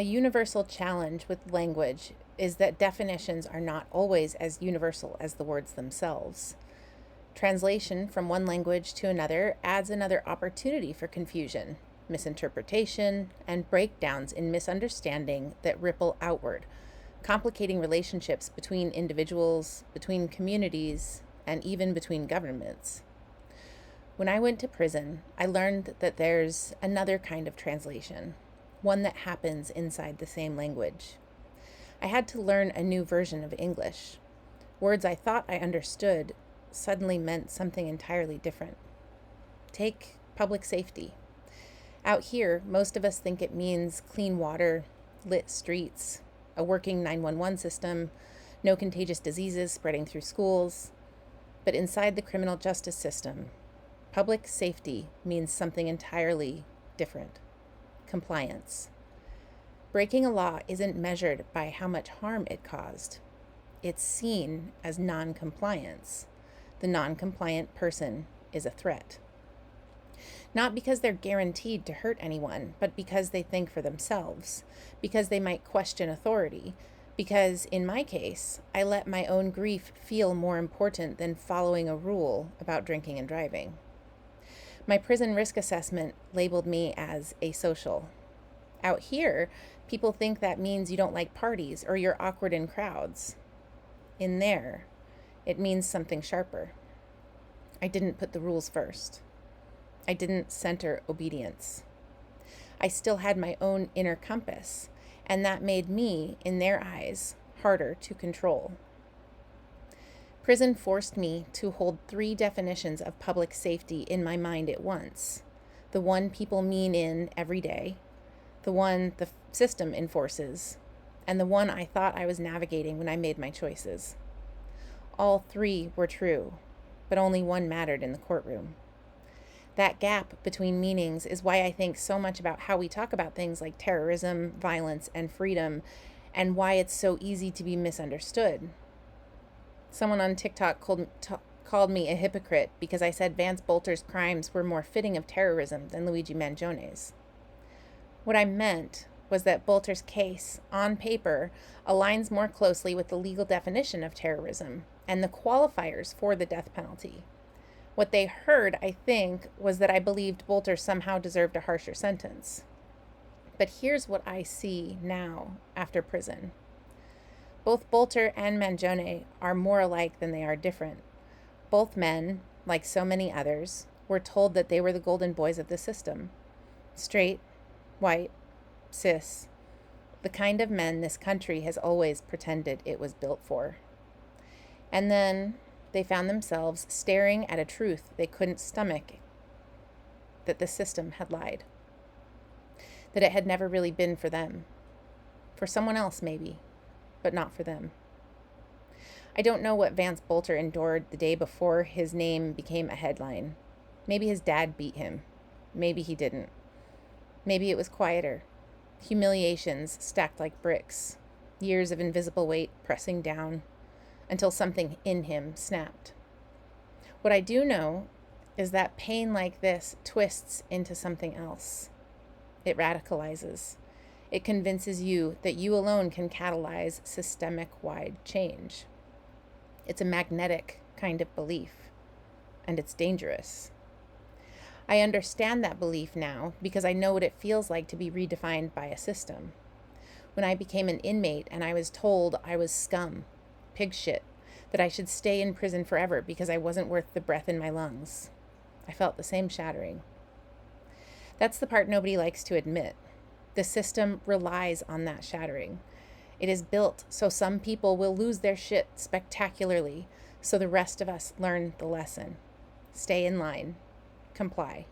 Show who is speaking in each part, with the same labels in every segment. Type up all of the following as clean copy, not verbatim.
Speaker 1: A universal challenge with language is that definitions are not always as universal as the words themselves. Translation from one language to another adds another opportunity for confusion, misinterpretation, and breakdowns in misunderstanding that ripple outward, complicating relationships between individuals, between communities, and even between governments. When I went to prison, I learned that there's another kind of translation, one that happens inside the same language. I had to learn a new version of English. Words I thought I understood suddenly meant something entirely different. Take public safety. Out here, most of us think it means clean water, lit streets, a working 911 system, no contagious diseases spreading through schools. But inside the criminal justice system, public safety means something entirely different. Compliance. Breaking a law isn't measured by how much harm it caused. It's seen as non-compliance. The non-compliant person is a threat. Not because they're guaranteed to hurt anyone, but because they think for themselves, because they might question authority, because, in my case, I let my own grief feel more important than following a rule about drinking and driving. My prison risk assessment labeled me as asocial. Out here, people think that means you don't like parties or you're awkward in crowds. In there, it means something sharper. I didn't put the rules first. I didn't center obedience. I still had my own inner compass, and that made me, in their eyes, harder to control. Prison forced me to hold 3 definitions of public safety in my mind at once. The one people mean in every day, the one the system enforces, and the one I thought I was navigating when I made my choices. All 3 were true, but only one mattered in the courtroom. That gap between meanings is why I think so much about how we talk about things like terrorism, violence, and freedom, and why it's so easy to be misunderstood. Someone on TikTok called me a hypocrite because I said Vance Bolter's crimes were more fitting of terrorism than Luigi Mangione's. What I meant was that Bolter's case, on paper, aligns more closely with the legal definition of terrorism and the qualifiers for the death penalty. What they heard, I think, was that I believed Bolter somehow deserved a harsher sentence. But here's what I see now, after prison. Both Bolter and Mangione are more alike than they are different. Both men, like so many others, were told that they were the golden boys of the system. Straight, white, cis, the kind of men this country has always pretended it was built for. And then they found themselves staring at a truth they couldn't stomach, that the system had lied, that it had never really been for them. For someone else, maybe, but not for them. I don't know what Vance Bolter endured the day before his name became a headline. Maybe his dad beat him. Maybe he didn't. Maybe it was quieter. Humiliations stacked like bricks. Years of invisible weight pressing down until something in him snapped. What I do know is that pain like this twists into something else. It radicalizes. It convinces you that you alone can catalyze systemic-wide change. It's a magnetic kind of belief, and it's dangerous. I understand that belief now because I know what it feels like to be redefined by a system. When I became an inmate and I was told I was scum, pig shit, that I should stay in prison forever because I wasn't worth the breath in my lungs, I felt the same shattering. That's the part nobody likes to admit. The system relies on that shattering. It is built so some people will lose their shit spectacularly, so the rest of us learn the lesson. Stay in line. Comply.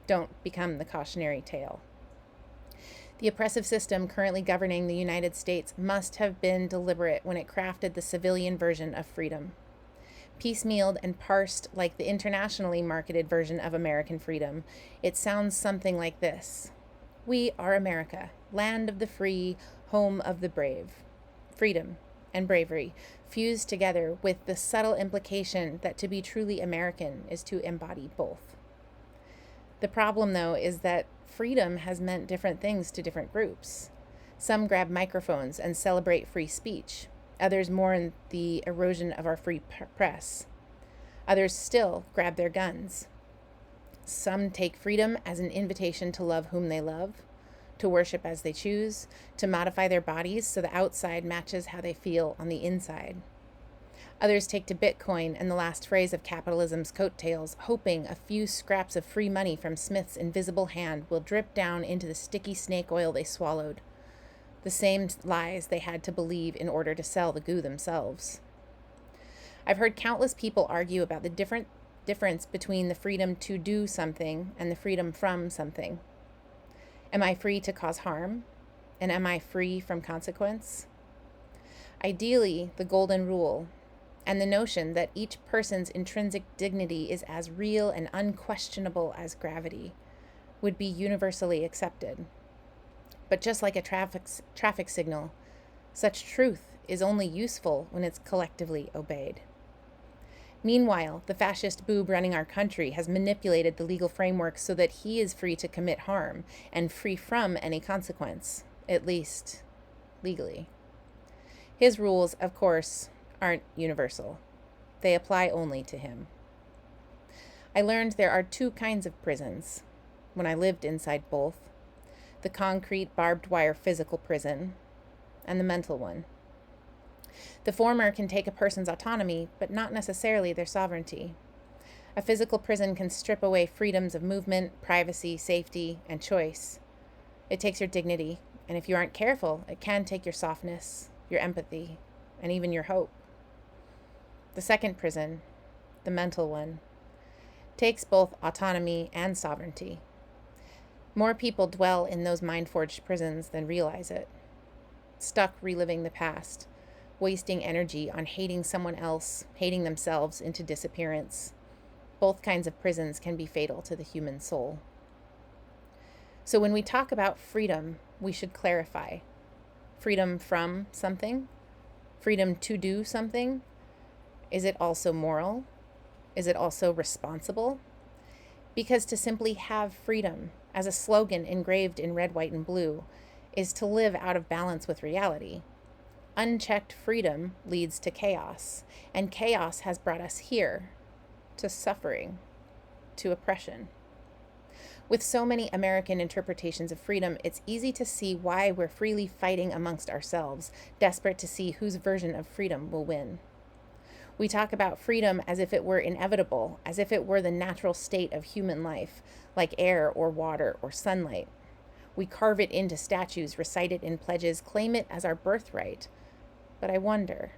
Speaker 1: Don't become the cautionary tale. The oppressive system currently governing the United States must have been deliberate when it crafted the civilian version of freedom. Piecemealed and parsed like the internationally marketed version of American freedom, it sounds something like this. We are America, land of the free, home of the brave. Freedom and bravery fused together with the subtle implication that to be truly American is to embody both. The problem, though, is that freedom has meant different things to different groups. Some grab microphones and celebrate free speech. Others mourn the erosion of our free press. Others still grab their guns. Some take freedom as an invitation to love whom they love, to worship as they choose, to modify their bodies so the outside matches how they feel on the inside. Others take to Bitcoin and the last phrase of capitalism's coattails, hoping a few scraps of free money from Smith's invisible hand will drip down into the sticky snake oil they swallowed, the same lies they had to believe in order to sell the goo themselves. I've heard countless people argue about the difference between the freedom to do something and the freedom from something. Am I free to cause harm? And am I free from consequence? Ideally, the golden rule and the notion that each person's intrinsic dignity is as real and unquestionable as gravity would be universally accepted. But just like a traffic signal, such truth is only useful when it's collectively obeyed. Meanwhile, the fascist boob running our country has manipulated the legal framework so that he is free to commit harm and free from any consequence, at least legally. His rules, of course, aren't universal. They apply only to him. I learned there are two kinds of prisons when I lived inside both: the concrete barbed wire physical prison and the mental one. The former can take a person's autonomy, but not necessarily their sovereignty. A physical prison can strip away freedoms of movement, privacy, safety, and choice. It takes your dignity, and if you aren't careful, it can take your softness, your empathy, and even your hope. The second prison, the mental one, takes both autonomy and sovereignty. More people dwell in those mind-forged prisons than realize it, stuck reliving the past, wasting energy on hating someone else, hating themselves into disappearance. Both kinds of prisons can be fatal to the human soul. So when we talk about freedom, we should clarify: freedom from something, freedom to do something. Is it also moral? Is it also responsible? Because to simply have freedom, as a slogan engraved in red, white, and blue, is to live out of balance with reality. Unchecked freedom leads to chaos, and chaos has brought us here, to suffering, to oppression. With so many American interpretations of freedom, it's easy to see why we're freely fighting amongst ourselves, desperate to see whose version of freedom will win. We talk about freedom as if it were inevitable, as if it were the natural state of human life, like air or water or sunlight. We carve it into statues, recite it in pledges, claim it as our birthright. But I wonder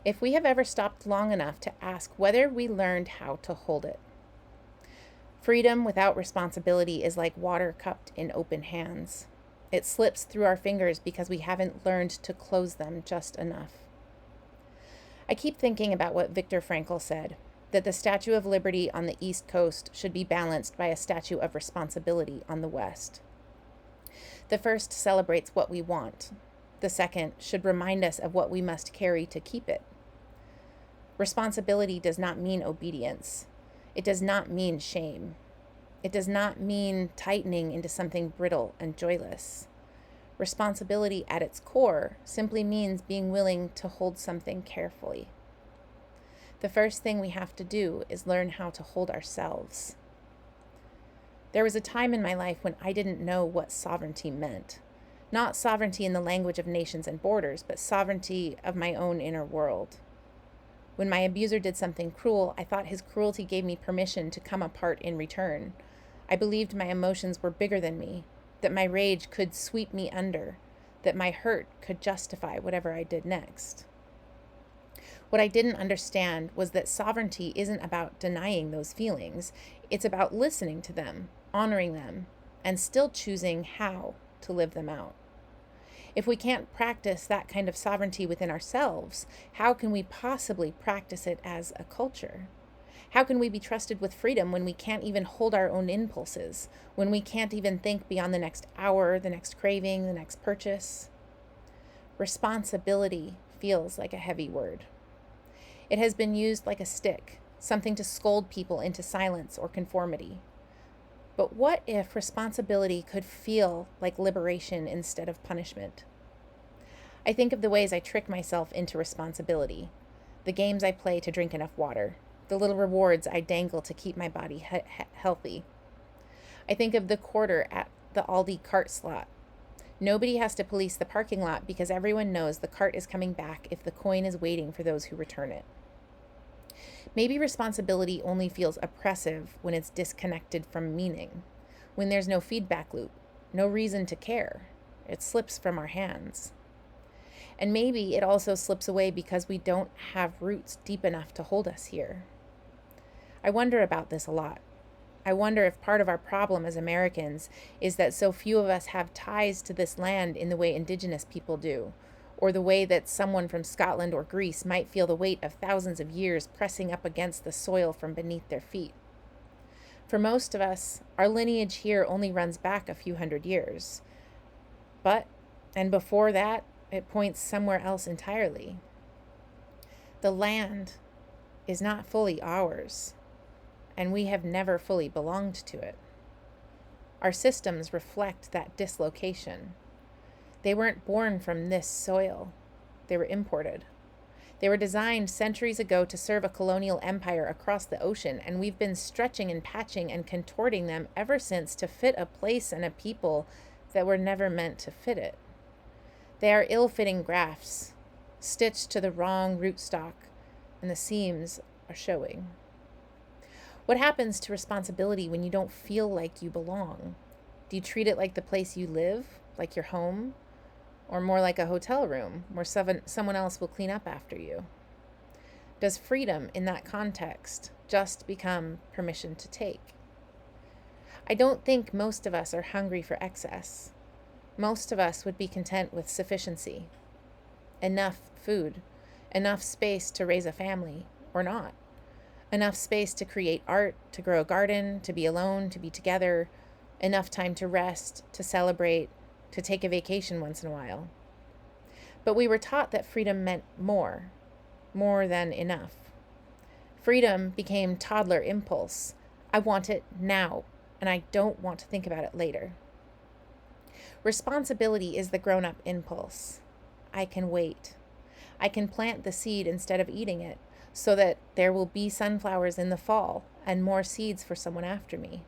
Speaker 1: if we have ever stopped long enough to ask whether we learned how to hold it. Freedom without responsibility is like water cupped in open hands. It slips through our fingers because we haven't learned to close them just enough. I keep thinking about what Viktor Frankl said, that the Statue of Liberty on the East Coast should be balanced by a statue of responsibility on the West. The first celebrates what we want. The second should remind us of what we must carry to keep it. Responsibility does not mean obedience. It does not mean shame. It does not mean tightening into something brittle and joyless. Responsibility at its core simply means being willing to hold something carefully. The first thing we have to do is learn how to hold ourselves. There was a time in my life when I didn't know what sovereignty meant. Not sovereignty in the language of nations and borders, but sovereignty of my own inner world. When my abuser did something cruel, I thought his cruelty gave me permission to come apart in return. I believed my emotions were bigger than me, that my rage could sweep me under, that my hurt could justify whatever I did next. What I didn't understand was that sovereignty isn't about denying those feelings. It's about listening to them, honoring them, and still choosing how to live them out. If we can't practice that kind of sovereignty within ourselves, how can we possibly practice it as a culture? How can we be trusted with freedom when we can't even hold our own impulses, when we can't even think beyond the next hour, the next craving, the next purchase? Responsibility feels like a heavy word. It has been used like a stick, something to scold people into silence or conformity. But what if responsibility could feel like liberation instead of punishment? I think of the ways I trick myself into responsibility, the games I play to drink enough water, the little rewards I dangle to keep my body healthy. I think of the quarter at the Aldi cart slot. Nobody has to police the parking lot because everyone knows the cart is coming back if the coin is waiting for those who return it. Maybe responsibility only feels oppressive when it's disconnected from meaning, when there's no feedback loop, no reason to care. It slips from our hands. And maybe it also slips away because we don't have roots deep enough to hold us here. I wonder about this a lot. I wonder if part of our problem as Americans is that so few of us have ties to this land in the way Indigenous people do, or the way that someone from Scotland or Greece might feel the weight of thousands of years pressing up against the soil from beneath their feet. For most of us, our lineage here only runs back a few hundred years. And before that, it points somewhere else entirely. The land is not fully ours, and we have never fully belonged to it. Our systems reflect that dislocation. They weren't born from this soil. They were imported. They were designed centuries ago to serve a colonial empire across the ocean, and we've been stretching and patching and contorting them ever since to fit a place and a people that were never meant to fit it. They are ill-fitting grafts, stitched to the wrong rootstock, and the seams are showing. What happens to responsibility when you don't feel like you belong? Do you treat it like the place you live, like your home, or more like a hotel room where someone else will clean up after you? Does freedom in that context just become permission to take? I don't think most of us are hungry for excess. Most of us would be content with sufficiency. Enough food, enough space to raise a family, or not. Enough space to create art, to grow a garden, to be alone, to be together. Enough time to rest, to celebrate, to take a vacation once in a while. But we were taught that freedom meant more than enough. Freedom became toddler impulse. I want it now, and I don't want to think about it later. Responsibility is the grown-up impulse. I can wait. I can plant the seed instead of eating it, so that there will be sunflowers in the fall and more seeds for someone after me.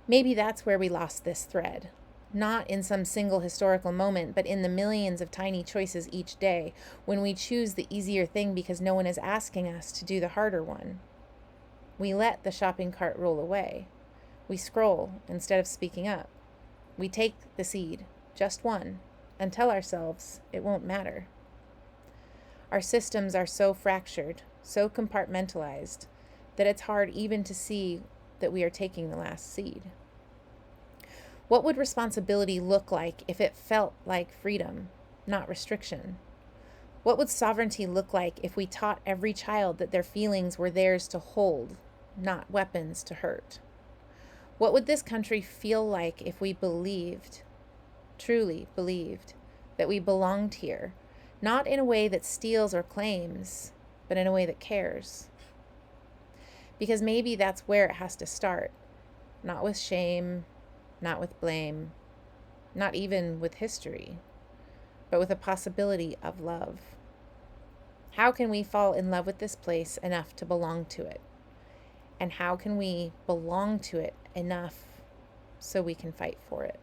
Speaker 1: Maybe that's where we lost this thread. Not in some single historical moment, but in the millions of tiny choices each day, when we choose the easier thing because no one is asking us to do the harder one. We let the shopping cart roll away. We scroll instead of speaking up. We take the seed, just one, and tell ourselves it won't matter. Our systems are so fractured, so compartmentalized, that it's hard even to see that we are taking the last seed. What would responsibility look like if it felt like freedom, not restriction? What would sovereignty look like if we taught every child that their feelings were theirs to hold, not weapons to hurt? What would this country feel like if we believed, truly believed, that we belonged here, not in a way that steals or claims, but in a way that cares? Because maybe that's where it has to start, not with shame, not with blame, not even with history, but with a possibility of love. How can we fall in love with this place enough to belong to it? And how can we belong to it enough so we can fight for it?